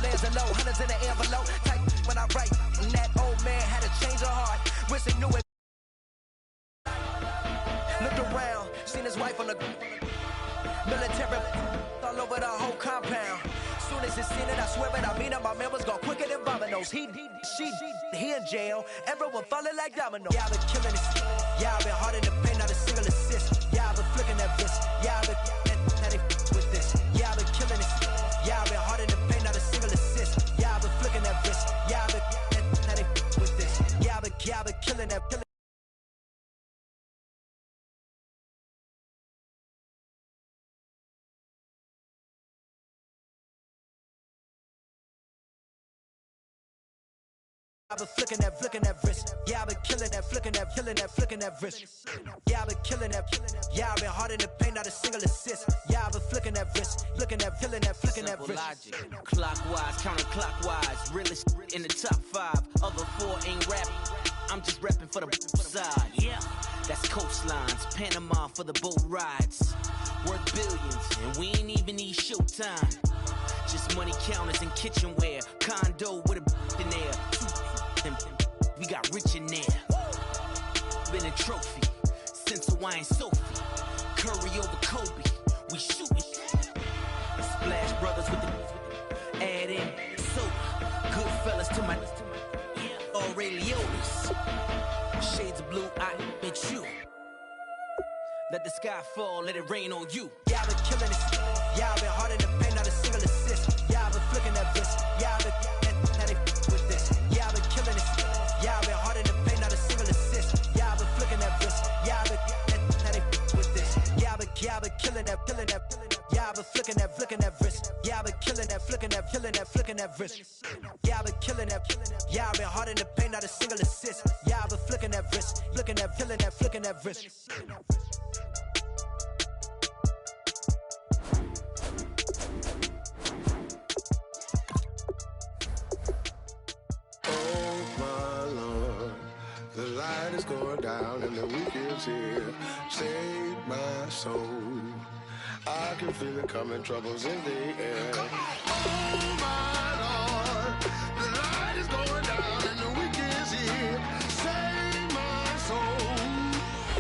layers of low, hundreds in the envelope. Type when I write, and that old man had to change her heart. Wish he knew it. Looked around, seen his wife on the military all over the whole compound. Soon as he seen it, I swear it, I mean it, my man was gone quicker than dominoes. He in jail, everyone falling like dominoes. Yeah, I've been killing this. Yeah, I've been hard in the paint, not a single assist. Yeah, I've been flicking that wrist. Yeah, I've been that they with this. Yeah, I've been killing this. Yeah, I've been hard in the paint, not a single assist. Yeah, I've been flicking that wrist. Yeah, I've been that they with this. Yeah, I've been killing that. I've been flicking that wrist. Yeah, I've been killing that, flicking that wrist. Yeah, I've been killing that. Yeah, I've been hard in the paint, not a single assist. Yeah, I've been flicking that wrist, flicking that wrist. Logic. Clockwise, counterclockwise, realest in the top 5. Other 4 ain't rapping. I'm just repping for the side. Yeah, that's coastlines, Panama for the boat rides. Worth billions, and we ain't even need showtime. Just money counters and kitchenware. Condo with a in there. We got rich in there. Been a trophy since Hawaiian Sophie. Curry over Kobe. We shooting. Splash Brothers with the add in soda. Good fellas to my Aureliotis. Shades of blue, I bet you. Let the sky fall, let it rain on you. Yeah, I've been killing this. Yeah, I've been hard in the paint, not a single assist. Yeah, I've been flicking that wrist. Yeah, I've been that they with this. Yeah, I've been killing this. Yeah, I've been hard in the paint, not a single assist. Yeah, I've been flicking that wrist. Yeah, I've been that they with this. Yeah, I've been killing that. Yeah, I've been flicking that wrist. Yeah, I've been killing that, flicking that wrist. Yeah, I've been killing that. Yeah, I've been hard in the paint, not a single assist. Yeah, I've been flicking that wrist, flicking that wrist. The light is going down and the weekend's here. Save my soul. I can feel it coming, troubles in the air. Oh my Lord, the light is going down and the weekend's here. Save my soul.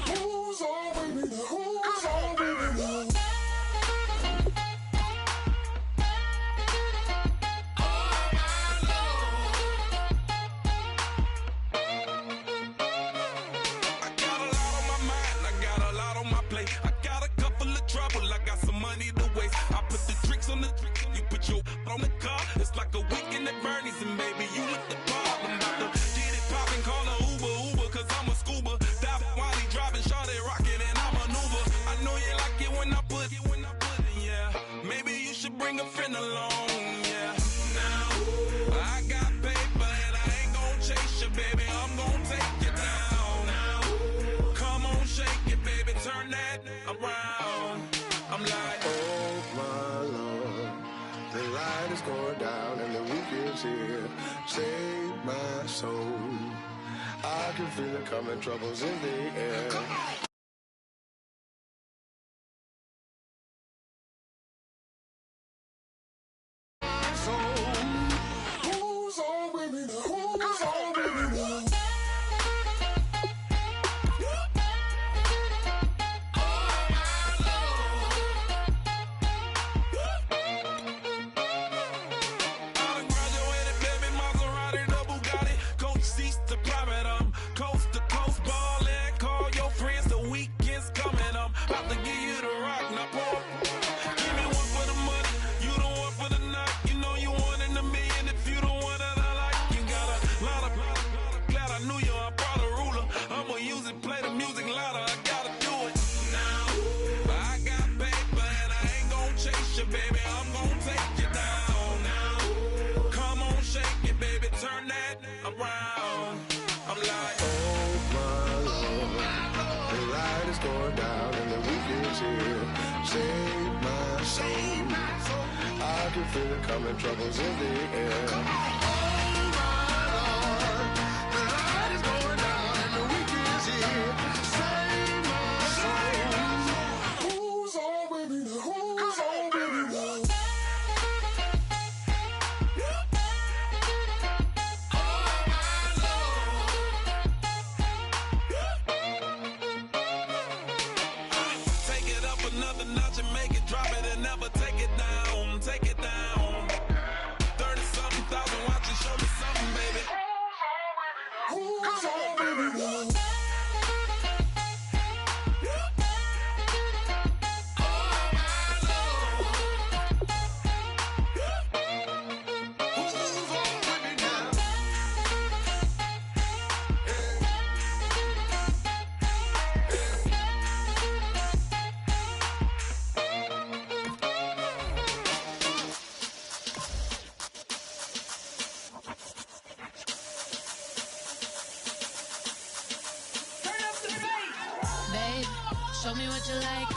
Who's on with me now? Who's on with me now? On the car, it's like a weekend at Bernie's, and baby, you look the part. I'm about to get it poppin', call a Uber, cause I'm a scuba. Dive while he driving, shawty rockin', and I maneuver. I know you like it when I put it, yeah. Maybe you should bring a friend along, yeah. Now, I got paper, and I ain't gon' chase you, baby. I'm gon' take you down. Now, come on, shake it, baby, turn that around. I'm like, oh my Lord. The light is going down and the weekend's here. Save my soul. I can feel it coming, troubles in the air. Who's on with me now? Who's on with me now? Going down and the weekend's here. Save my soul. I can feel it coming, troubles in the air. Oh my Lord, the light is going down and the weekend's here. Save my soul. Who's on with me now? Who's on with me now? Show me what you like.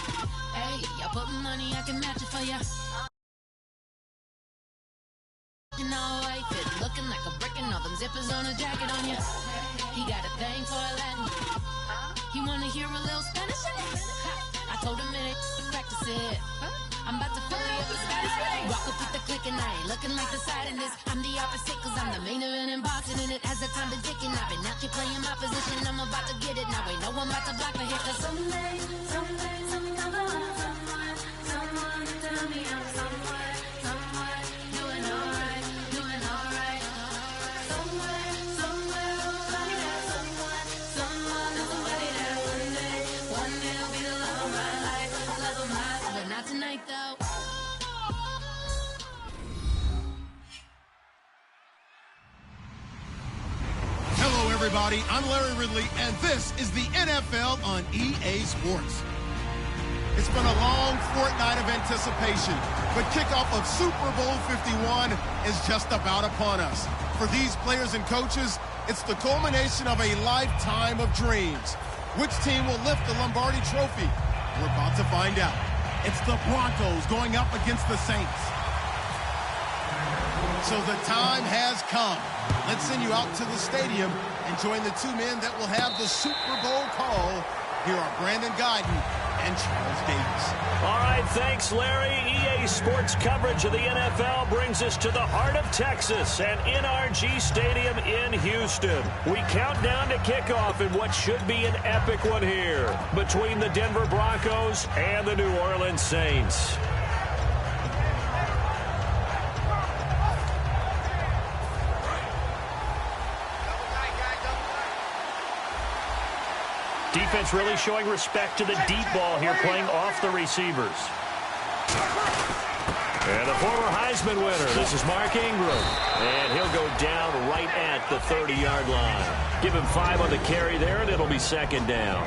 Hey, y'all put money, I can match it for ya. You know, I fit looking like a brick and all them zippers on a jacket on ya. He got a thing for a Latin. He wanna hear a little Spanish in it. I told him it ain't to practice it. I'm about to fill you up with Spanish with. Walk up with the click and I ain't looking like the side in this. I'm the opposite cause I'm the main event in boxing and it has the time been ticking. I've been out here playing my position. I'm about to get it now. Ain't no one about to block the hit. Cause someday, I'm gonna want someone to tell me I'm somewhere, doing alright, doing alright. Somewhere, somebody there, someone, somebody there. One day will be the love of my life, but not tonight though. Hello, everybody. I'm Larry Ridley, and this is the NFL on EA Sports. It's been a long fortnight of anticipation, but kickoff of Super Bowl 51 is just about upon us. For these players and coaches, it's the culmination of a lifetime of dreams. Which team will lift the Lombardi Trophy? We're about to find out. It's the Broncos going up against the Saints. So the time has come. Let's send you out to the stadium and join the two men that will have the Super Bowl call. Here are Brandon Guyton and Charles Davis. All right, thanks, Larry. EA Sports coverage of the NFL brings us to the heart of Texas and NRG Stadium in Houston. We count down to kickoff in what should be an epic one here between the Denver Broncos and the New Orleans Saints. Defense really showing respect to the deep ball here, playing off the receivers. And the former Heisman winner, this is Mark Ingram. And he'll go down right at the 30-yard line. Give him 5 on the carry there, and it'll be second down.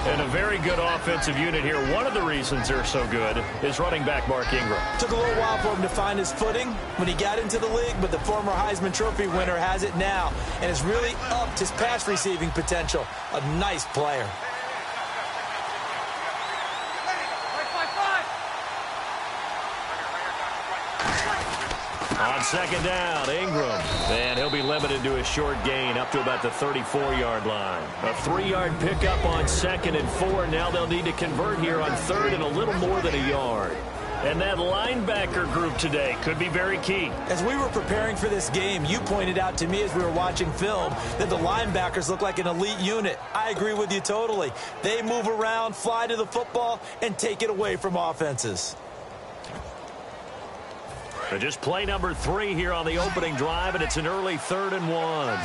And a very good offensive unit here. One of the reasons they're so good is running back Mark Ingram. Took a little while for him to find his footing when he got into the league, but the former Heisman Trophy winner has it now and has really upped his pass receiving potential. A nice player. On second down, Ingram. And he'll be limited to a short gain up to about the 34-yard line. A 3-yard pickup on 2nd and 4. Now they'll need to convert here on 3rd and a little more than a yard. And that linebacker group today could be very key. As we were preparing for this game, you pointed out to me as we were watching film that the linebackers look like an elite unit. I agree with you totally. They move around, fly to the football, and take it away from offenses. Just play number 3 here on the opening drive, and it's an early 3rd and 1.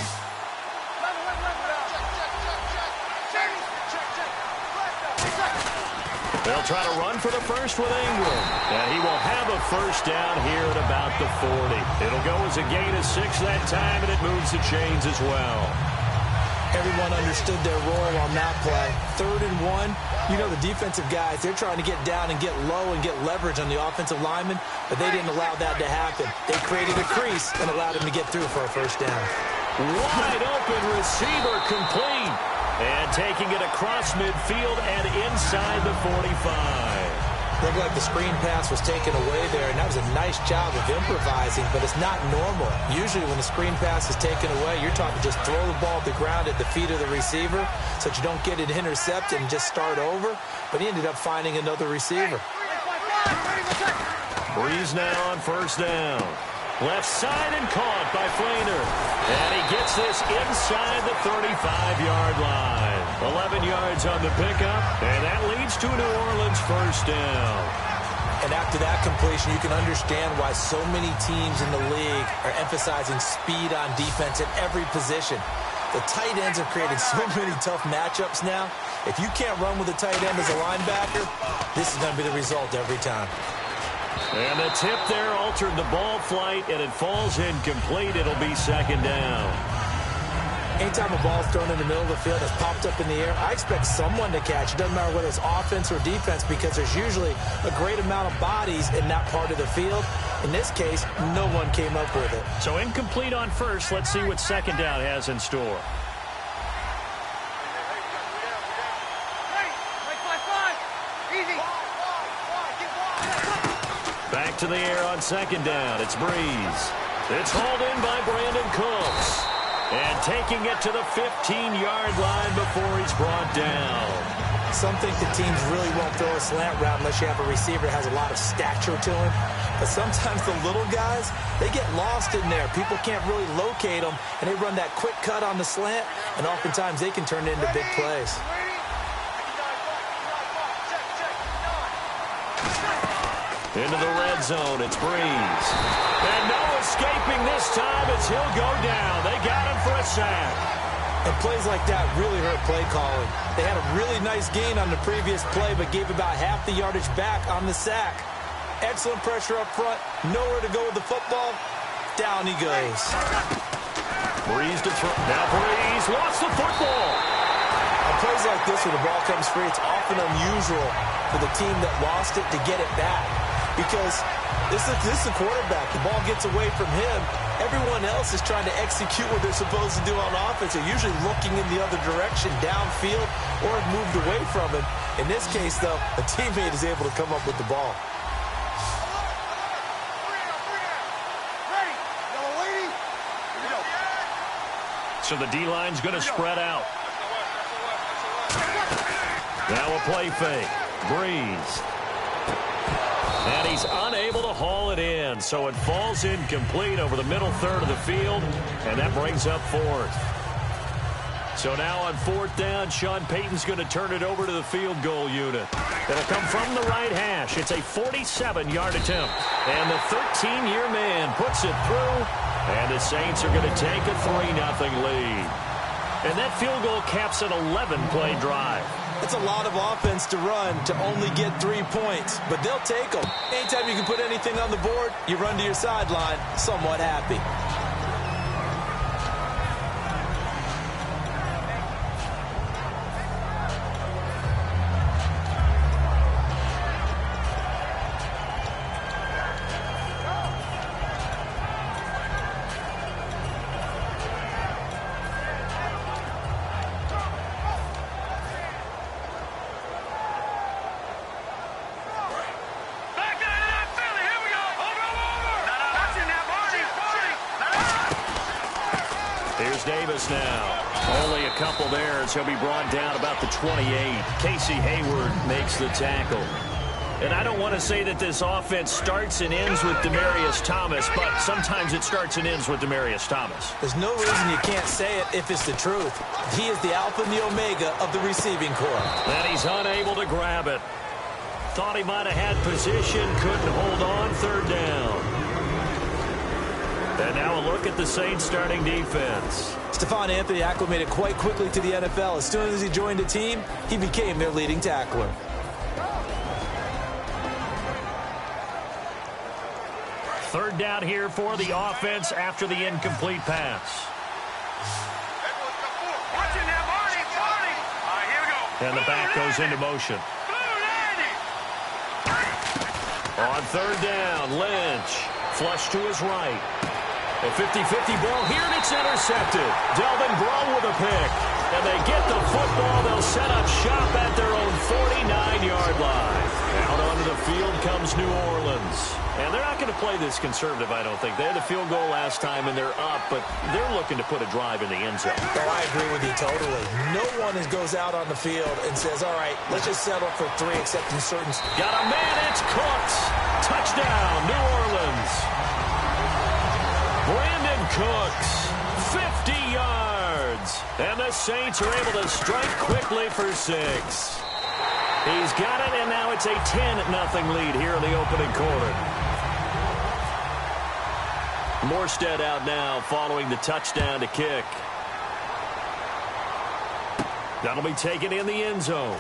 They'll try to run for the first with Ingram. And he will have a first down here at about the 40. It'll go as a gain of 6 that time, and it moves the chains as well. Everyone understood their role on that play. 3rd and 1. You know the defensive guys, they're trying to get down and get low and get leverage on the offensive lineman, but they didn't allow that to happen. They created a crease and allowed him to get through for a first down. Wide open receiver complete. And taking it across midfield and inside the 45. Looked like the screen pass was taken away there, and that was a nice job of improvising, but it's not normal. Usually when the screen pass is taken away, you're taught to just throw the ball at the ground at the feet of the receiver so that you don't get it intercepted and just start over, but he ended up finding another receiver. Breeze now on first down. Left side and caught by Flainer. And he gets this inside the 35-yard line. 11 yards on the pickup, and that leads to a New Orleans first down. And after that completion, you can understand why so many teams in the league are emphasizing speed on defense at every position. The tight ends have created so many tough matchups now. If you can't run with a tight end as a linebacker, this is going to be the result every time. And the tip there altered the ball flight, and it falls incomplete. It'll be second down. Anytime a ball is thrown in the middle of the field that's popped up in the air, I expect someone to catch. It doesn't matter whether it's offense or defense because there's usually a great amount of bodies in that part of the field. In this case, no one came up with it. So incomplete on first. Let's see what second down has in store. back to the air on second down. It's Breeze. It's hauled in by Brandon Cooks. And taking it to the 15-yard line before he's brought down. Some think the teams really won't throw a slant route unless you have a receiver that has a lot of stature to him. But sometimes the little guys, they get lost in there. People can't really locate them, and they run that quick cut on the slant, and oftentimes they can turn it into big plays. Into the red zone, it's Breeze. And no escaping this time as he'll go down. They got him for a sack. And plays like that really hurt play calling. They had a really nice gain on the previous play, but gave about half the yardage back on the sack. Excellent pressure up front. Nowhere to go with the football. Down he goes. Breeze to throw. Now Breeze lost the football. On plays like this, when the ball comes free, it's often unusual for the team that lost it to get it back. Because this is the quarterback. The ball gets away from him. Everyone else is trying to execute what they're supposed to do on offense. They're usually looking in the other direction, downfield, or have moved away from it. In this case, though, a teammate is able to come up with the ball. So the D-line's going to spread out. Now a play fake. Breeze. And he's unable to haul it in, so it falls incomplete over the middle third of the field, and that brings up fourth. So now on fourth down, Sean Payton's going to turn it over to the field goal unit. It'll come from the right hash. It's a 47-yard attempt, and the 13-year man puts it through, and the Saints are going to take a 3-0 lead. And that field goal caps an 11-play drive. It's a lot of offense to run to only get 3 points, but they'll take them. Anytime you can put anything on the board, you run to your sideline somewhat happy. Davis now. Only a couple there as he'll be brought down about the 28. Casey Hayward makes the tackle. And I don't want to say that this offense starts and ends with Demaryius Thomas, but sometimes it starts and ends with Demaryius Thomas. There's no reason you can't say it if it's the truth. He is the alpha and the omega of the receiving corps. And he's unable to grab it. Thought he might have had position, couldn't hold on, third down. And now a look at the Saints starting defense. Stephon Anthony acclimated quite quickly to the NFL. As soon as he joined the team, he became their leading tackler. Third down here for the offense after the incomplete pass. And the back goes into motion. On third down, Lynch. Flush to his right. A 50-50 ball here, and it's intercepted. Delvin Breaux with a pick. And they get the football. They'll set up shop at their own 49-yard line. Out onto the field comes New Orleans. And they're not going to play this conservative, I don't think. They had a field goal last time, and they're up, but they're looking to put a drive in the end zone. Oh, I agree with you totally. No one goes out on the field and says, all right, let's just settle for 3, except in certain... Got a man, it's Cooks. Touchdown, New Orleans. Brandon Cooks, 50 yards. And the Saints are able to strike quickly for 6. He's got it, and now it's a 10-0 lead here in the opening quarter. Morstead out now following the touchdown to kick. That'll be taken in the end zone.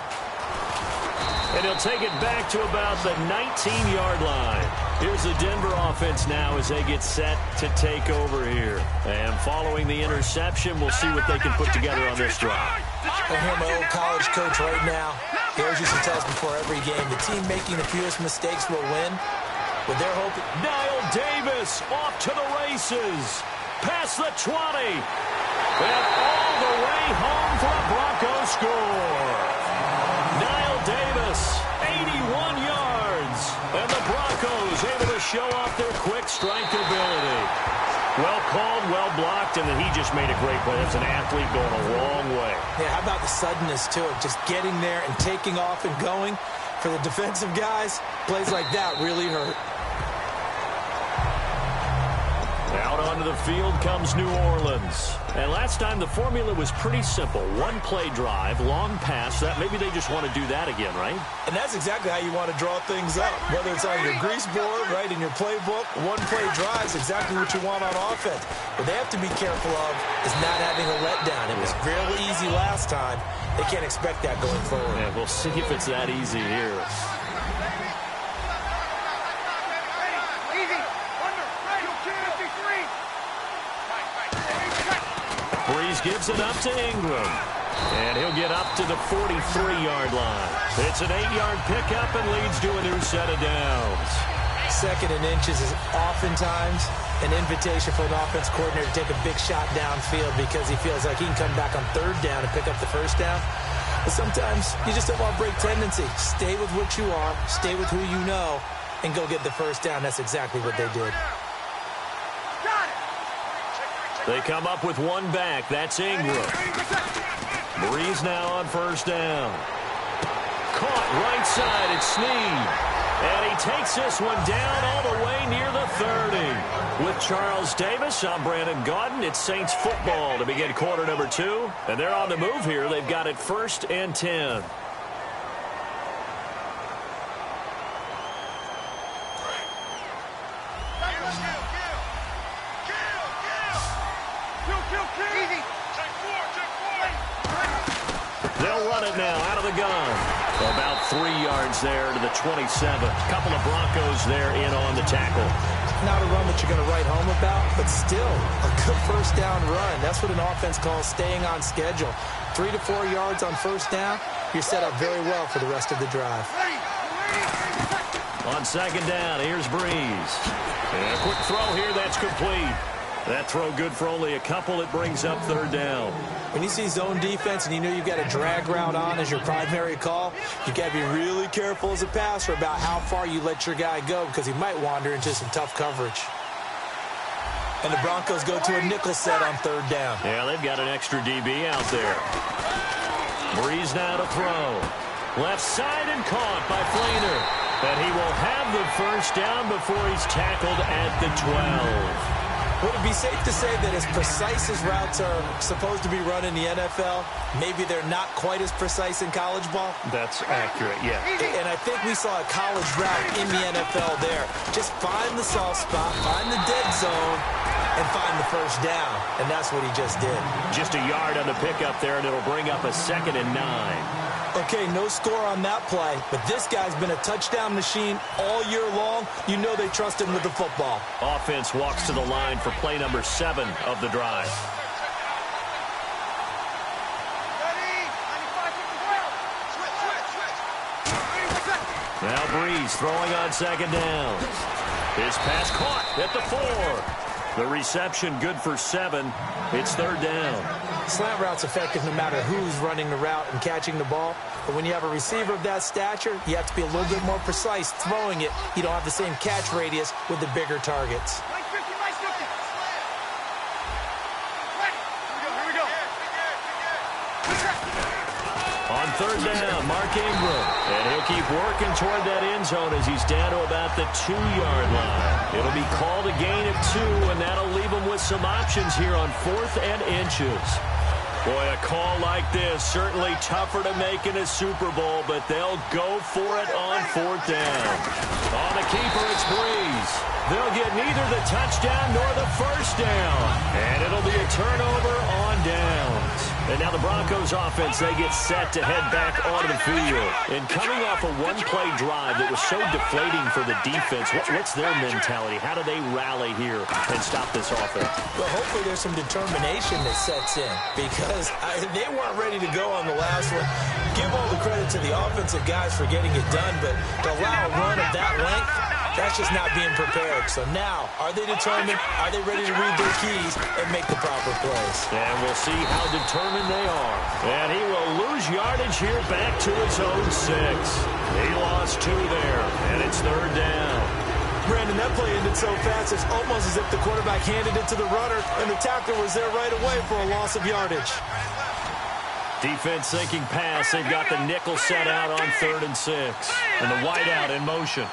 And he'll take it back to about the 19-yard line. Here's the Denver offense now as they get set to take over here. And following the interception, we'll see what they can put together on this drive. I hear my old college coach right now. He always used to tell us before every game, the team making the fewest mistakes will win. But they're hoping... Niall Davis off to the races. Past the 20. And all the way home for a Broncos score. Niall Davis, 81 yards. And the Broncos able to show off their quick strike ability. Well called, well blocked, and then he just made a great play. That's an athlete going a long way. Yeah, how about the suddenness to it? Just getting there and taking off and going. For the defensive guys, plays like that really hurt. Out onto the field comes New Orleans. And last time the formula was pretty simple. One play drive, long pass. That maybe they just want to do that again, right? And that's exactly how you want to draw things up. Whether it's on your grease board, right, in your playbook, one play drive is exactly what you want on offense. What they have to be careful of is not having a letdown. It was real easy last time. They can't expect that going forward. Yeah, we'll see if it's that easy here. Breeze gives it up to Ingram. And he'll get up to the 43-yard line. It's an 8-yard pickup and leads to a new set of downs. Second and inches is oftentimes an invitation for an offense coordinator to take a big shot downfield because he feels like he can come back on third down and pick up the first down. But sometimes you just don't want to break tendency. Stay with what you are, stay with who you know, and go get the first down. That's exactly what they did. They come up with one back. That's Ingram. Breeze now on first down. Caught right side. It's Snead. And he takes this one down all the way near the 30. With Charles Davis, I'm Brandon Gaudin. It's Saints football to begin quarter number 2. And they're on the move here. They've got it 1st and 10. They'll run it now out of the gun. About 3 yards there to the 27. Couple of Broncos there in on the tackle. Not a run that you're going to write home about, but still a good first down run. That's what an offense calls staying on schedule. 3 to 4 yards on first down, you're set up very well for the rest of the drive. On second down, here's Breeze. And a quick throw here, that's complete. That throw good for only a couple. It brings up third down. When you see zone defense and you know you've got a drag route on as your primary call, you've got to be really careful as a passer about how far you let your guy go because he might wander into some tough coverage. And the Broncos go to a nickel set on third down. Yeah, they've got an extra DB out there. Breeze now to throw. Left side and caught by Flainer. And he will have the first down before he's tackled at the 12. Would it be safe to say that as precise as routes are supposed to be run in the NFL, maybe they're not quite as precise in college ball? That's accurate, yeah. And I think we saw a college route in the NFL there. Just find the soft spot, find the dead zone, and find the first down. And that's what he just did. Just a yard on the pickup there, and it'll bring up a 2nd and 9. Okay, no score on that play, but this guy's been a touchdown machine all year long. You know they trust him with the football. Offense walks to the line for play number 7 of the drive. Now Breeze throwing on second down. His pass caught at the 4. The reception good for 7. It's third down. Slant route's effective no matter who's running the route and catching the ball. But when you have a receiver of that stature, you have to be a little bit more precise throwing it. You don't have the same catch radius with the bigger targets. On third down, Mark Ingram. And he'll keep working toward that end zone as he's down to about the 2-yard line. It'll be called a gain of 2, and that'll leave him with some options here on 4th and inches. Boy, a call like this, certainly tougher to make in a Super Bowl, but they'll go for it on 4th down. On the keeper, it's Breeze. They'll get neither the touchdown nor the first down. And it'll be a turnover on downs. And now the Broncos offense, they get set to head back onto the field. And coming off a one-play drive that was so deflating for the defense, what's their mentality? How do they rally here and stop this offense? Well, hopefully there's some determination that sets in because they weren't ready to go on the last one. Give all the credit to the offensive guys for getting it done, but to allow a run of that length, that's just not being prepared. So now, are they determined? Are they ready to read their keys and make the proper plays? And we'll see how determined they are. And he will lose yardage here back to his own 6. He lost 2 there, and it's third down. Brandon, that play ended so fast, it's almost as if the quarterback handed it to the runner, and the tackler was there right away for a loss of yardage. Defense sinking pass. They've got the nickel set out on 3rd and 6. And the wideout in motion.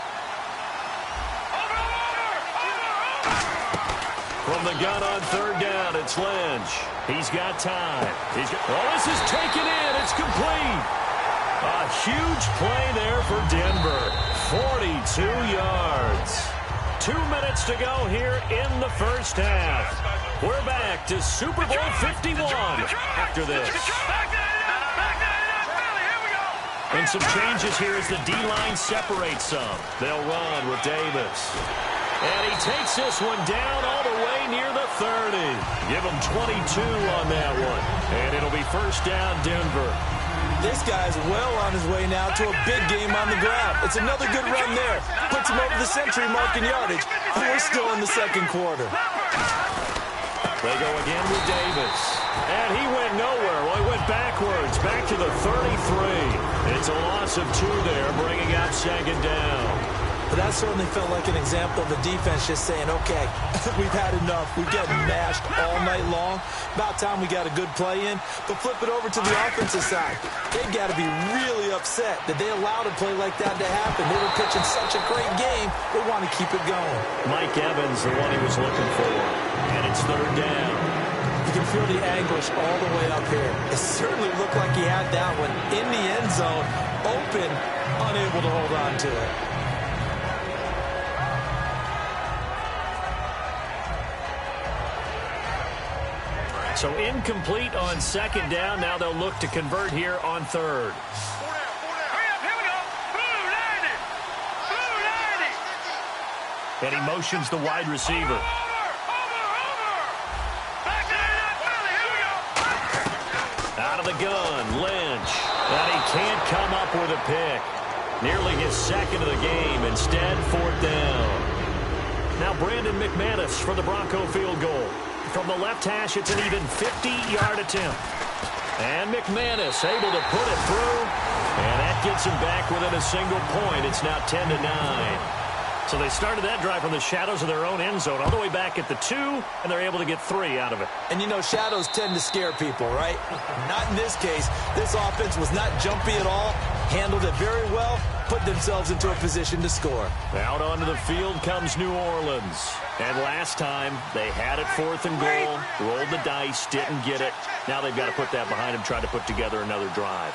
From the gun on 3rd down, it's Lynch. He's got time. This is taken in. It's complete. A huge play there for Denver. 42 yards. 2 minutes to go here in the first half. We're back to Super Bowl 51 after this. And some changes here as the D-line separates some. They'll run with Davis. And he takes this one down all the way near the 30. Give him 22 on that one. And it'll be first down, Denver. This guy's well on his way now to a big game on the ground. It's another good run there. Puts him over the century mark in yardage. And we're still in the second quarter. They go again with Davis. And he went nowhere. Well, he went backwards, back to the 33. It's a loss of 2 there, bringing out second down. But that certainly felt like an example of the defense just saying, okay, we've had enough. We've gotten mashed all night long. About time we got a good play in. But flip it over to the offensive side. They've got to be really upset that they allowed a play like that to happen. They were pitching such a great game. They want to keep it going. Mike Evans, the one he was looking for. And it's 3rd down. You can feel the anguish all the way up here. It certainly looked like he had that one in the end zone, open, unable to hold on to it. So incomplete on 2nd down. Now they'll look to convert here on 3rd. And he motions the wide receiver. Out of the gun, Lynch. And he can't come up with a pick. Nearly his 2nd of the game. Instead, 4th down. Now Brandon McManus for the Bronco field goal. From the left hash, it's an even 50-yard attempt. And McManus able to put it through. And that gets him back within a single point. It's now 10-9. So they started that drive from the shadows of their own end zone all the way back at the 2, and they're able to get 3 out of it. And, you know, shadows tend to scare people, right? Not in this case. This offense was not jumpy at all, handled it very well, put themselves into a position to score. Out onto the field comes New Orleans. And last time, they had it 4th and goal, rolled the dice, didn't get it. Now they've got to put that behind them, try to put together another drive.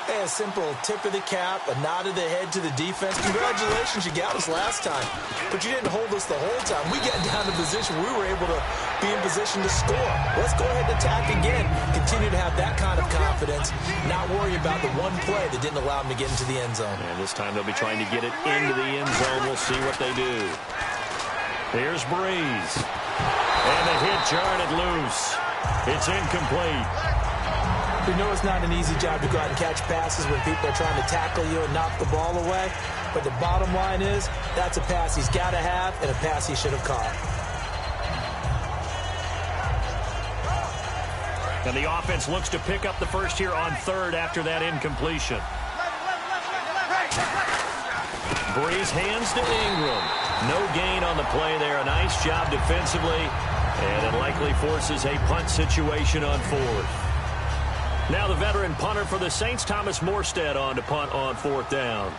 Hey, a simple tip of the cap, a nod of the head to the defense. Congratulations, you got us last time. But you didn't hold us the whole time. We got down to position. We were able to be in position to score. Let's go ahead and attack again. Continue to have that kind of confidence. Not worry about the one play that didn't allow them to get into the end zone. And this time they'll be trying to get it into the end zone. We'll see what they do. Here's Breeze. And the hit jarred it loose. It's incomplete. We know it's not an easy job to go out and catch passes when people are trying to tackle you and knock the ball away. But the bottom line is, that's a pass he's got to have and a pass he should have caught. And the offense looks to pick up the first here on 3rd after that incompletion. Breeze hands to Ingram. No gain on the play there. A nice job defensively. And it likely forces a punt situation on 4th. Now the veteran punter for the Saints, Thomas Morstead, on to punt on 4th down.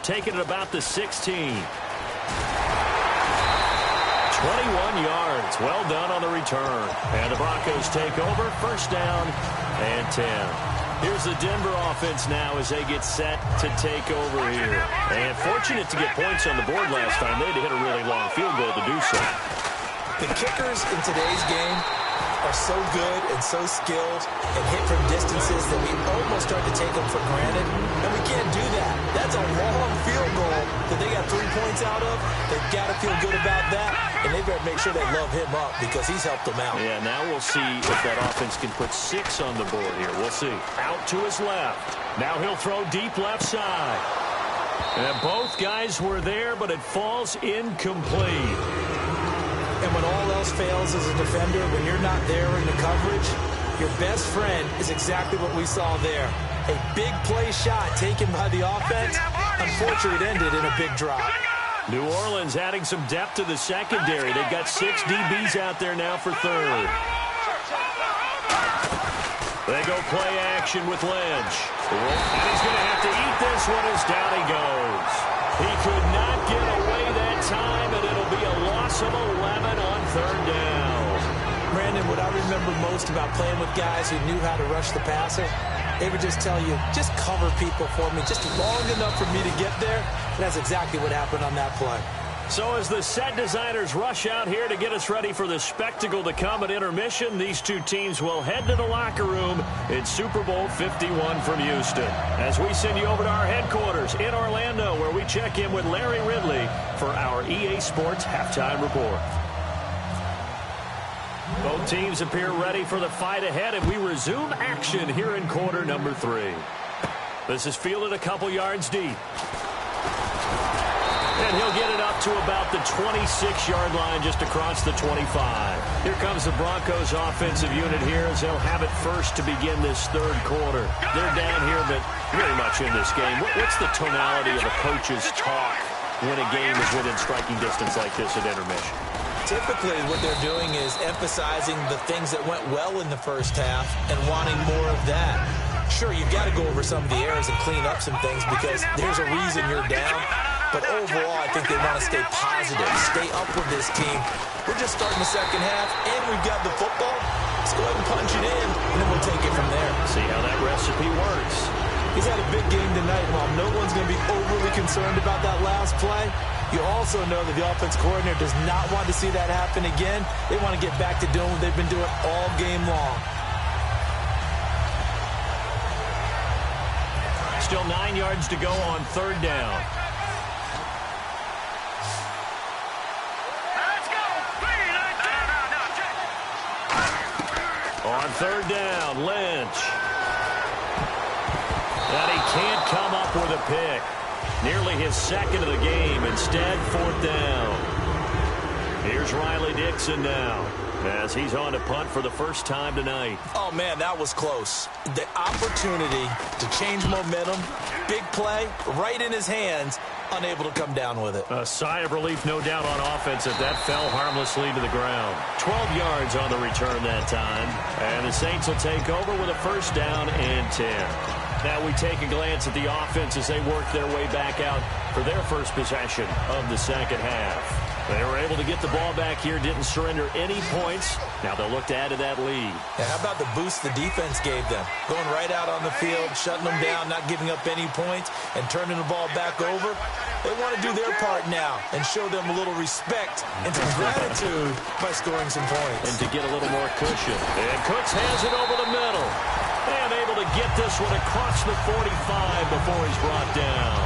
Taking it about the 16. 21 yards. Well done on the return. And the Broncos take over. First down and 10. Here's the Denver offense now as they get set to take over here. And fortunate to get points on the board last time. They had to hit a really long field goal to do so. The kickers in today's game are so good and so skilled and hit from distances that we almost start to take them for granted. And we can't do that. That's a long field goal that they got 3 points out of. They've got to feel good about that. And they better make sure they love him up because he's helped them out. Yeah, now we'll see if that offense can put 6 on the board here. We'll see. Out to his left. Now he'll throw deep left side. And both guys were there, but it falls incomplete. And when all else else fails as a defender, when you're not there in the coverage, your best friend is exactly what we saw there. A big play shot taken by the offense. Unfortunately, it ended in a big drop. New Orleans adding some depth to the secondary. They've got 6 DBs out there now for third. They go play action with Lynch. And he's going to have to eat this one as down he goes. He could not get away that time, and it'll be a loss of 11 on third down. Brandon, what I remember most about playing with guys who knew how to rush the passer, they would just tell you, just cover people for me, just long enough for me to get there. And that's exactly what happened on that play. So as the set designers rush out here to get us ready for the spectacle to come at intermission, these two teams will head to the locker room in Super Bowl 51 from Houston. As we send you over to our headquarters in Orlando, where we check in with Larry Ridley for our EA Sports Halftime Report. Both teams appear ready for the fight ahead, and we resume action here in quarter number 3. This is fielded a couple yards deep. And he'll get it up to about the 26-yard line, just across the 25. Here comes the Broncos offensive unit here as they'll have it first to begin this third quarter. They're down here, but very much in this game. What's the tonality of a coach's talk when a game is within striking distance like this at intermission? Typically, what they're doing is emphasizing the things that went well in the first half and wanting more of that. Sure, you've got to go over some of the errors and clean up some things because there's a reason you're down. But overall, I think they want to stay positive, stay up with this team. We're just starting the second half, and we've got the football. Let's go ahead and punch it in, and then we'll take it from there. See how that recipe works. He's had a big game tonight. While no one's going to be overly concerned about that last play, you also know that the offense coordinator does not want to see that happen again. They want to get back to doing what they've been doing all game long. Still 9 yards to go on third down. On third down, Lynch. And he can't come up with a pick. Nearly his second of the game. Instead, fourth down. Here's Riley Dixon now, as he's on to punt for the first time tonight. Oh, man, that was close. The opportunity to change momentum, big play, right in his hands, unable to come down with it. A sigh of relief, no doubt, on offense if that fell harmlessly to the ground. 12 yards on the return that time. And the Saints will take over with a first down and 10. Now we take a glance at the offense as they work their way back out for their first possession of the second half. They were able to get the ball back here, didn't surrender any points. Now they'll look to add to that lead. And how about the boost the defense gave them? Going right out on the field, shutting them down, not giving up any points, and turning the ball back over. They want to do their part now and show them a little respect and some gratitude by scoring some points. And to get a little more cushion. And Cooks has it over the middle. And able to get this one across the 45 before he's brought down.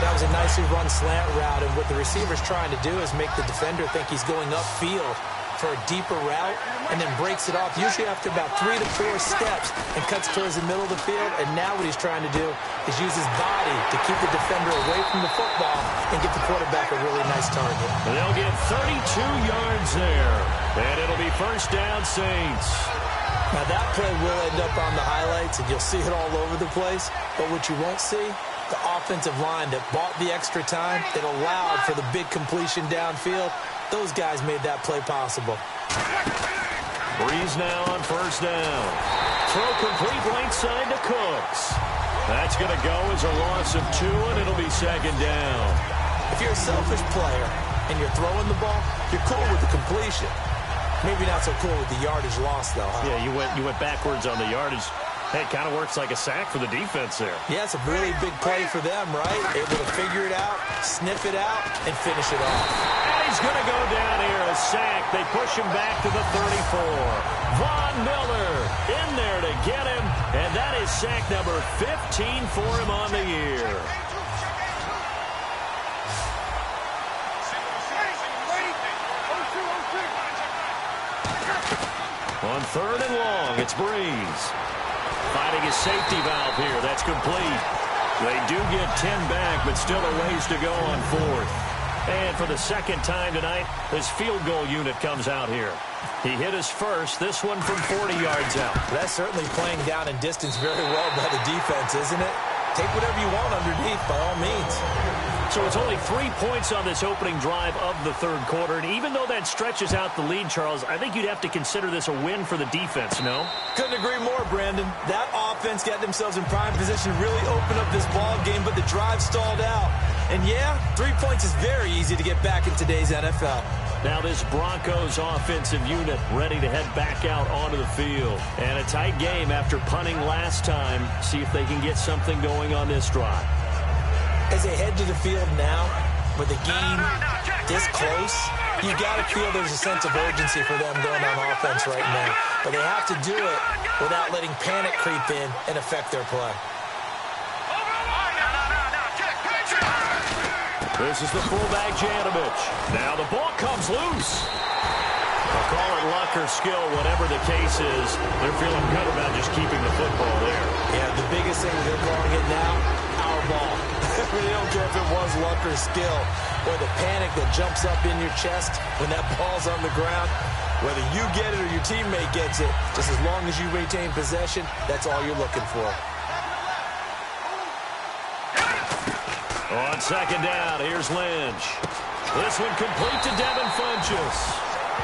That was a nicely run slant route, and what the receiver's trying to do is make the defender think he's going upfield for a deeper route, and then breaks it off, usually after about 3 to 4 steps, and cuts towards the middle of the field. And now what he's trying to do is use his body to keep the defender away from the football and get the quarterback a really nice target. And they'll get 32 yards there, and it'll be first down, Saints. Now that play will end up on the highlights, and you'll see it all over the place, but what you won't see, the offensive line that bought the extra time, that allowed for the big completion downfield, those guys made that play possible. Breeze now on first down. Throw complete right side to Cooks. That's going to go as a loss of 2, and it'll be second down. If you're a selfish player and you're throwing the ball, you're cool with the completion. Maybe not so cool with the yardage loss, though, huh? Yeah, you went backwards on the yardage. Hey, it kind of works like a sack for the defense there. Yeah, it's a really big play for them, right? Able to figure it out, sniff it out, and finish it off. And he's going to go down here, a sack. They push him back to the 34. Von Miller in there to get him, and that is sack number 15 for him on the year. On third and long, it's Breeze. Finding his safety valve here. That's complete. They do get 10 back, but still a ways to go on fourth. And for the second time tonight, his field goal unit comes out here. He hit his first, this one from 40 yards out. That's certainly playing down in distance very well by the defense, isn't it? Take whatever you want underneath, by all means. So it's only 3 points on this opening drive of the third quarter. And even though that stretches out the lead, Charles, I think you'd have to consider this a win for the defense, no? Couldn't agree more, Brandon. That offense got themselves in prime position, really opened up this ball game, but the drive stalled out. And yeah, 3 points is very easy to get back in today's NFL. Now this Broncos offensive unit ready to head back out onto the field. And a tight game after punting last time. See if they can get something going on this drive. As they head to the field now, with the game this close, you got to feel there's a sense of urgency for them going on offense right now. But they have to do it without letting panic creep in and affect their play. This is the fullback, Janovich. Now the ball comes loose. They'll call it luck or skill, whatever the case is. They're feeling good about just keeping the football there. Yeah, the biggest thing they're calling it now, our ball. They don't care if it was luck or skill, or the panic that jumps up in your chest when that ball's on the ground. Whether you get it or your teammate gets it, just as long as you retain possession, that's all you're looking for. On second down, here's Lynch. This one complete to Devin Funchess.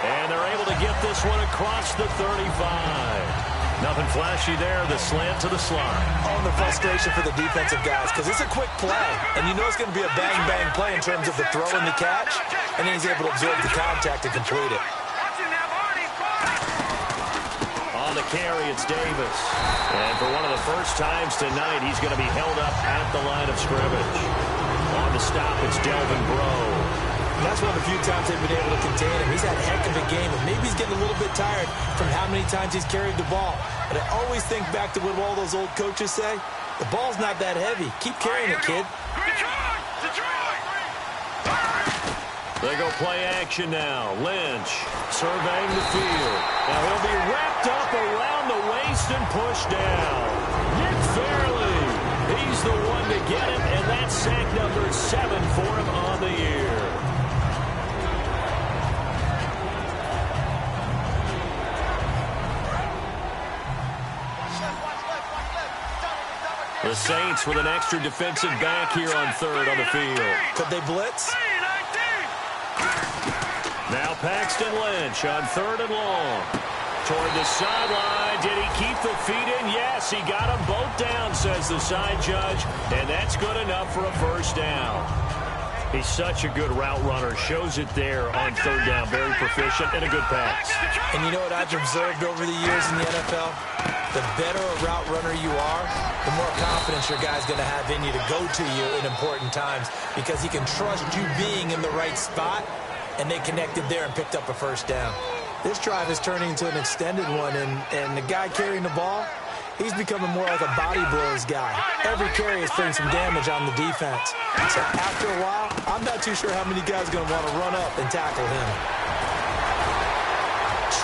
And they're able to get this one across the 35. Nothing flashy there, the slant to the slot. Oh, and the frustration for the defensive guys, because it's a quick play. And you know it's going to be a bang-bang play in terms of the throw and the catch. And then he's able to absorb the contact and complete it. On the carry, it's Davis. And for one of the first times tonight, he's going to be held up at the line of scrimmage. On the stop, it's Delvin Breaux. That's one of the few times they've been able to contain him. He's had a heck of a game, and maybe he's getting a little bit tired from how many times he's carried the ball. But I always think back to what all those old coaches say. The ball's not that heavy. Keep carrying it, kid. They go play action now. Lynch surveying the field. Now he'll be wrapped up around the waist and pushed down. Nick Fairley, he's the one to get it, and that's sack number 7 for him on the year. The Saints with an extra defensive back here on third on the field. Could they blitz? Now Paxton Lynch on third and long. Toward the sideline. Did he keep the feet in? Yes, he got them both down, says the side judge. And that's good enough for a first down. He's such a good route runner. Shows it there on third down. Very proficient and a good pass. And you know what I've observed over the years in the NFL? The better a route runner you are, the more confidence your guy's going to have in you to go to you in important times because he can trust you being in the right spot, and they connected there and picked up a first down. This drive is turning into an extended one, and the guy carrying the ball, he's becoming more like a body blows guy. Every carry is putting some damage on the defense. So after a while, I'm not too sure how many guys are going to want to run up and tackle him.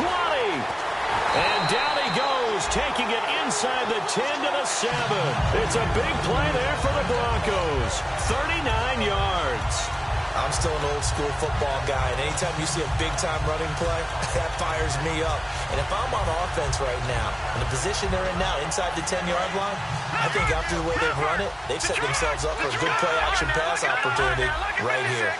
20! And down he goes, taking it inside the 10 to the 7. It's a big play there for the Broncos. 39 yards. I'm still an old-school football guy, and anytime you see a big-time running play, that fires me up. And if I'm on offense right now, in the position they're in now, inside the 10-yard line, I think after the way they've run it, they've set themselves up for a good play-action pass opportunity right here.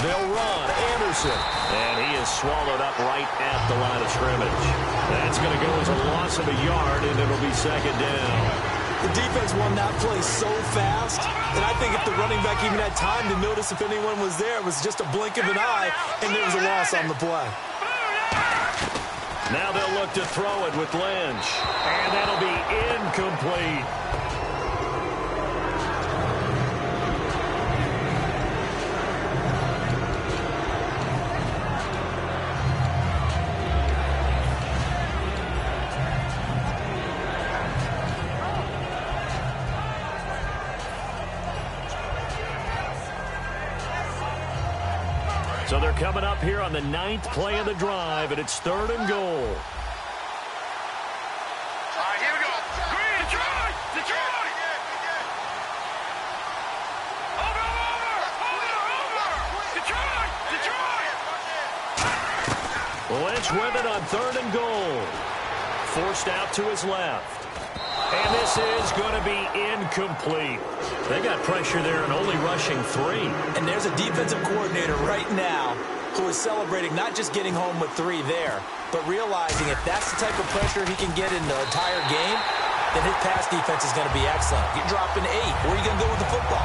They'll run Anderson, and he is swallowed up right at the line of scrimmage. That's going to go as a loss of a yard, and it'll be second down. The defense won that play so fast that I think if the running back even had time to notice if anyone was there, it was just a blink of an eye, and there was a loss on the play. Now they'll look to throw it with Lynch, and that'll be incomplete. So they're coming up here on the 9th play of the drive, and it's 3rd and goal. All right, here we go. Green, Detroit! Over! Lynch with it on 3rd and goal. Forced out to his left. And this is going to be incomplete. They got pressure there and only rushing 3. And there's a defensive coordinator right now who is celebrating not just getting home with 3 there, but realizing if that's the type of pressure he can get in the entire game, then his pass defense is going to be excellent. You're dropping 8. Where are you going to go with the football?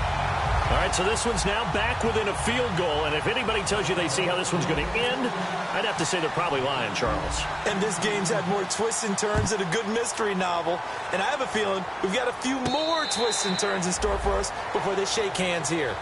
All right, so this one's now back within a field goal, and if anybody tells you they see how this one's going to end, I'd have to say they're probably lying, Charles. And this game's had more twists and turns than a good mystery novel, and I have a feeling we've got a few more twists and turns in store for us before they shake hands here.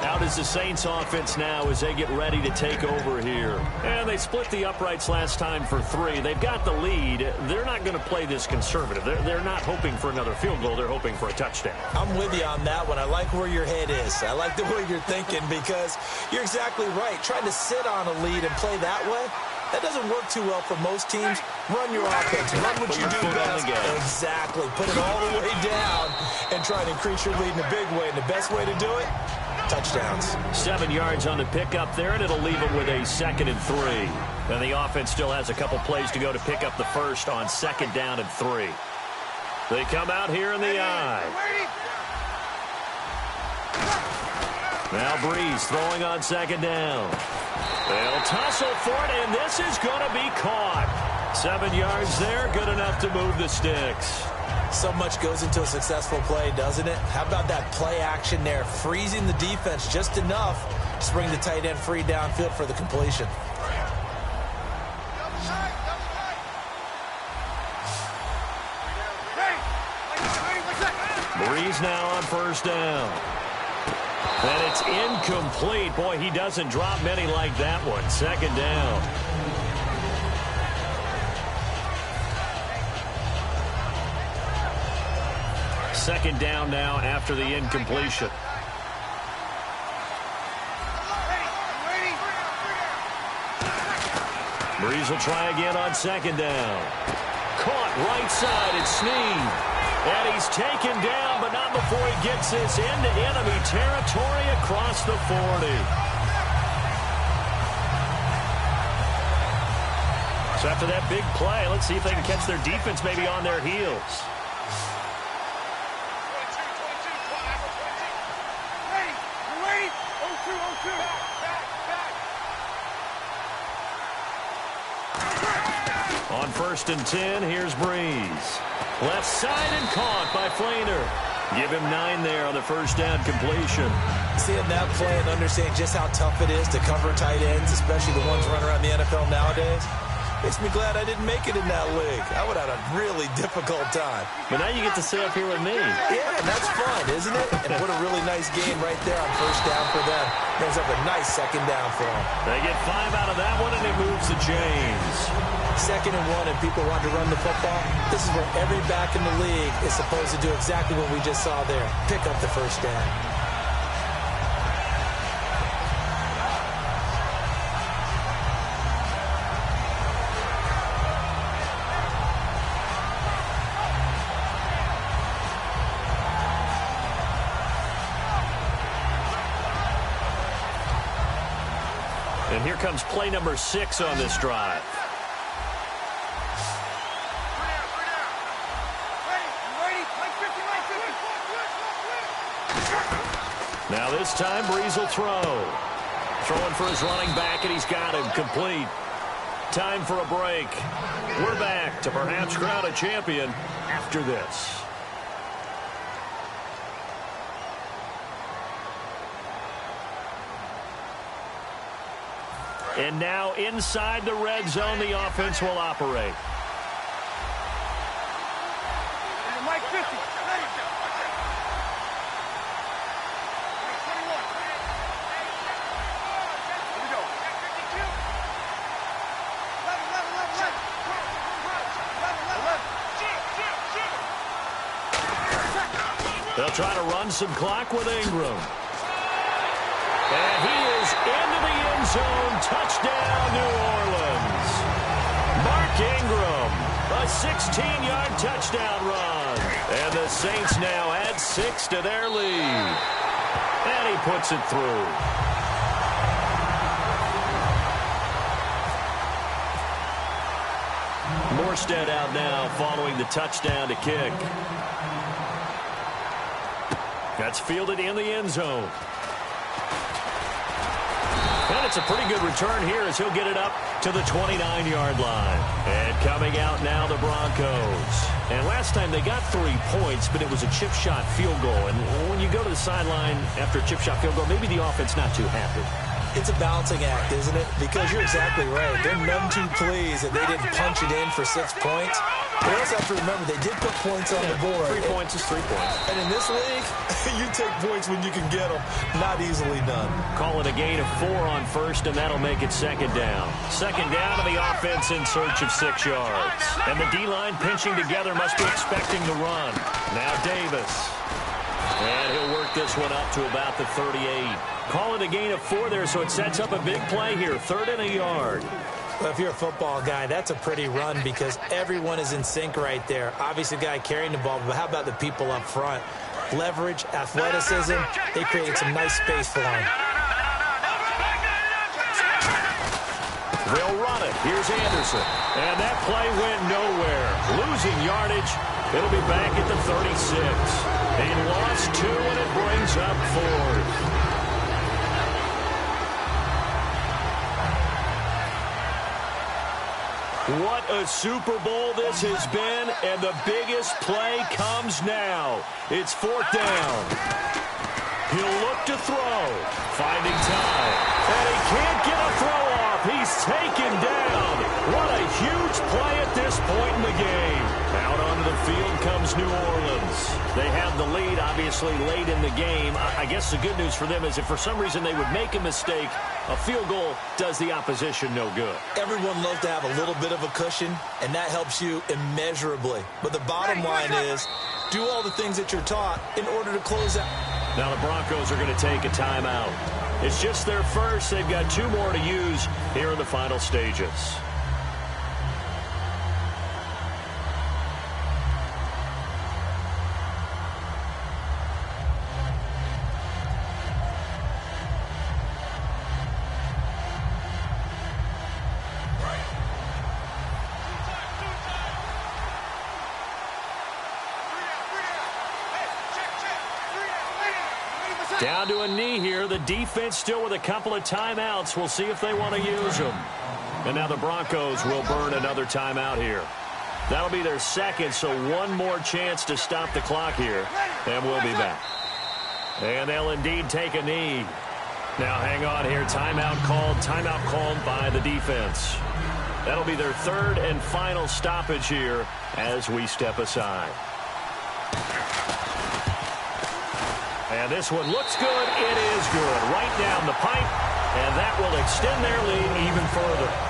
Out is the Saints offense now as they get ready to take over here. And they split the uprights last time for 3. They've got the lead. They're not going to play this conservative. They're not hoping for another field goal. They're hoping for a touchdown. I'm with you on that one. I like where your head is. I like the way you're thinking because you're exactly right. Trying to sit on a lead and play that way, that doesn't work too well for most teams. Run your offense. Run what you do best. Exactly. Put it all the way down and try and increase your lead in a big way. And the best way to do it, touchdowns. 7 yards on the pickup there, and it'll leave them with a 2nd and 3. And the offense still has a couple plays to go to pick up the first on 2nd down and 3. They come out here in the eye. Now Breeze throwing on 2nd down. They'll tussle for it, and this is going to be caught. 7 yards there, good enough to move the sticks. So much goes into a successful play, doesn't it? How about that play action there? Freezing the defense just enough to bring the tight end free downfield for the completion. Breeze now on 1st down. And it's incomplete. Boy, he doesn't drop many like that one. 2nd down. Second down now after the incompletion. Breeze will try again on 2nd down. Caught right side, it's Snead. And he's taken down, but not before he gets this into enemy territory across the 40. So after that big play, let's see if they can catch their defense maybe on their heels. On 1st and 10, here's Breeze. Left side and caught by Flainer. Give him 9 there on the 1st down completion. Seeing that play and understanding just how tough it is to cover tight ends, especially the ones running around the NFL nowadays, makes me glad I didn't make it in that league. I would have had a really difficult time. But now you get to sit up here with me. Yeah, and that's fun, isn't it? And what a really nice game right there on 1st down for them. Brings up a nice 2nd down for them. They get 5 out of that one, and it moves the chains. 2nd and 1, and people want to run the football. This is where every back in the league is supposed to do exactly what we just saw there. Pick up the 1st down. And here comes play number 6 on this drive. Now this time, Breeze will throw. Throwing for his running back, and he's got him complete. Time for a break. We're back to perhaps crown a champion after this. And now inside the red zone, the offense will operate. Mike 50. They'll try to run some clock with Ingram. And he is into the end zone. Touchdown, New Orleans. Mark Ingram, a 16-yard touchdown run. And the Saints now add 6 to their lead. And he puts it through. Morstead out now following the touchdown to kick. That's fielded in the end zone. And it's a pretty good return here as he'll get it up to the 29-yard line. And coming out now, the Broncos. And last time they got 3 points, but it was a chip shot field goal. And when you go to the sideline after a chip shot field goal, maybe the offense not too happy. It's a balancing act, isn't it? Because you're exactly right. They're none too pleased that they didn't punch it in for 6 points. But also have to remember, they did put points on the board. 3 points is 3 points. And in this league, you take points when you can get them. Not easily done. Call it a gain of 4 on first, and that'll make it second down. Second down to the offense in search of 6 yards. And the D-line pinching together must be expecting the run. Now Davis. And he'll work this one up to about the 38. Call it a gain of 4 there, so it sets up a big play here. 3rd and a yard. Well, if you're a football guy, that's a pretty run because everyone is in sync right there. Obviously, the guy carrying the ball, but how about the people up front? Leverage, athleticism, they created some nice space for him. They'll run it. Here's Anderson. And that play went nowhere. Losing yardage. It'll be back at the 36. He lost 2, and it brings up 4th. What a Super Bowl this has been, and the biggest play comes now. It's 4th down. He'll look to throw, finding time, and he can't get a throw off. He's taken down. What a huge play at this point in the game. Out onto the field comes New Orleans. They have the lead, obviously, late in the game. I guess the good news for them is if for some reason they would make a mistake, a field goal does the opposition no good. Everyone loves to have a little bit of a cushion, and that helps you immeasurably. But the bottom line is, do all the things that you're taught in order to close out. Now the Broncos are going to take a timeout. It's just their first. They've got 2 more to use here in the final stages. Down to a knee here. The defense still with a couple of timeouts. We'll see if they want to use them. And now the Broncos will burn another timeout here. That'll be their second, so 1 more chance to stop the clock here. And we'll be back. And they'll indeed take a knee. Now hang on here. Timeout called by the defense. That'll be their 3rd and final stoppage here as we step aside. And this one looks good. It is good. Right down the pipe. And that will extend their lead even further.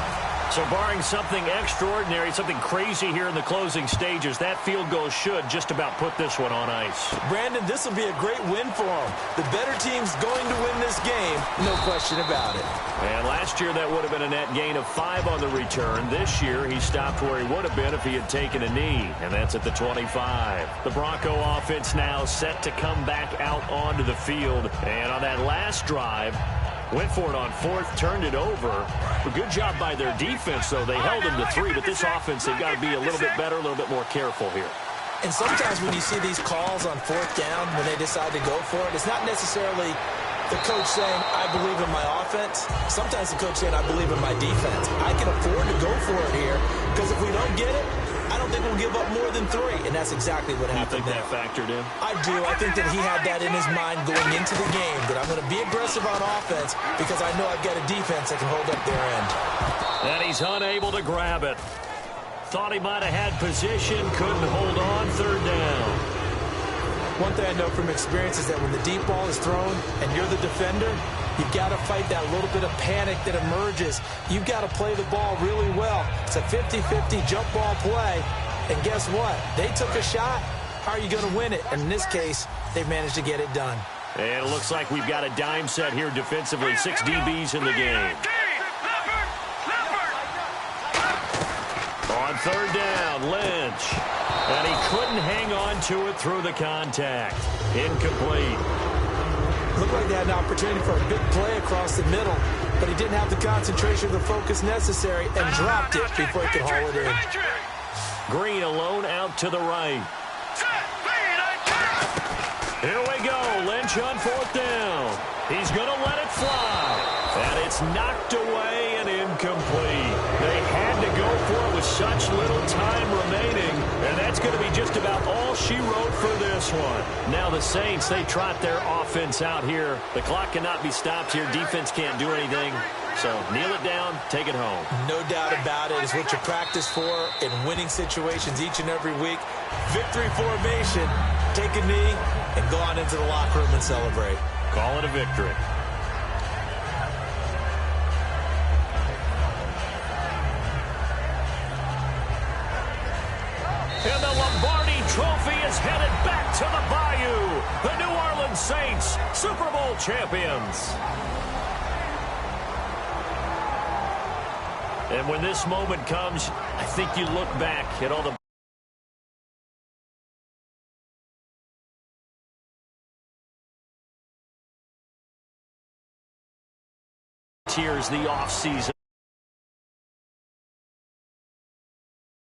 So barring something extraordinary, something crazy here in the closing stages, that field goal should just about put this one on ice. Brandon, this will be a great win for them. The better team's going to win this game, no question about it. And last year that would have been a net gain of 5 on the return. This year he stopped where he would have been if he had taken a knee, and that's at the 25. The Bronco offense now set to come back out onto the field. And on that last drive, went for it on 4th, turned it over. A good job by their defense, though. They held them to 3, but this offense, they've got to be a little bit better, a little bit more careful here. And sometimes when you see these calls on 4th down, when they decide to go for it, it's not necessarily the coach saying, I believe in my offense. Sometimes the coach saying, I believe in my defense. I can afford to go for it here, because if we don't get it, I don't think we'll give up more than 3, and that's exactly what happened. You think that factored in? I do. I think that he had that in his mind going into the game, that I'm going to be aggressive on offense because I know I've got a defense that can hold up their end. And he's unable to grab it. Thought he might have had position, couldn't hold on. 3rd down. One thing I know from experience is that when the deep ball is thrown and you're the defender, you've got to fight that little bit of panic that emerges. You've got to play the ball really well. It's a 50-50 jump ball play. And guess what? They took a shot. How are you going to win it? And in this case, they've managed to get it done. And it looks like we've got a dime set here defensively. 6 DBs in the game. On 3rd down, Lynch. And he couldn't hang on to it through the contact. Incomplete. Looked like they had an opportunity for a big play across the middle, but he didn't have the concentration or the focus necessary and dropped it before he could haul it in. Green alone out to the right. Here we go. Lynch on 4th down. He's going to let it fly. And it's knocked away and incomplete. They had to go for it with such little time remaining. And that's going to be just about all she wrote for this one. Now the Saints, they trot their offense out here. The clock cannot be stopped here. Defense can't do anything. So kneel it down, take it home. No doubt about it. It's what you practice for in winning situations each and every week. Victory formation. Take a knee and go on into the locker room and celebrate. Call it a victory. And the Lombardi Trophy is headed back to the Bayou. The New Orleans Saints, Super Bowl champions. And when this moment comes, I think you look back at all the tears the offseason.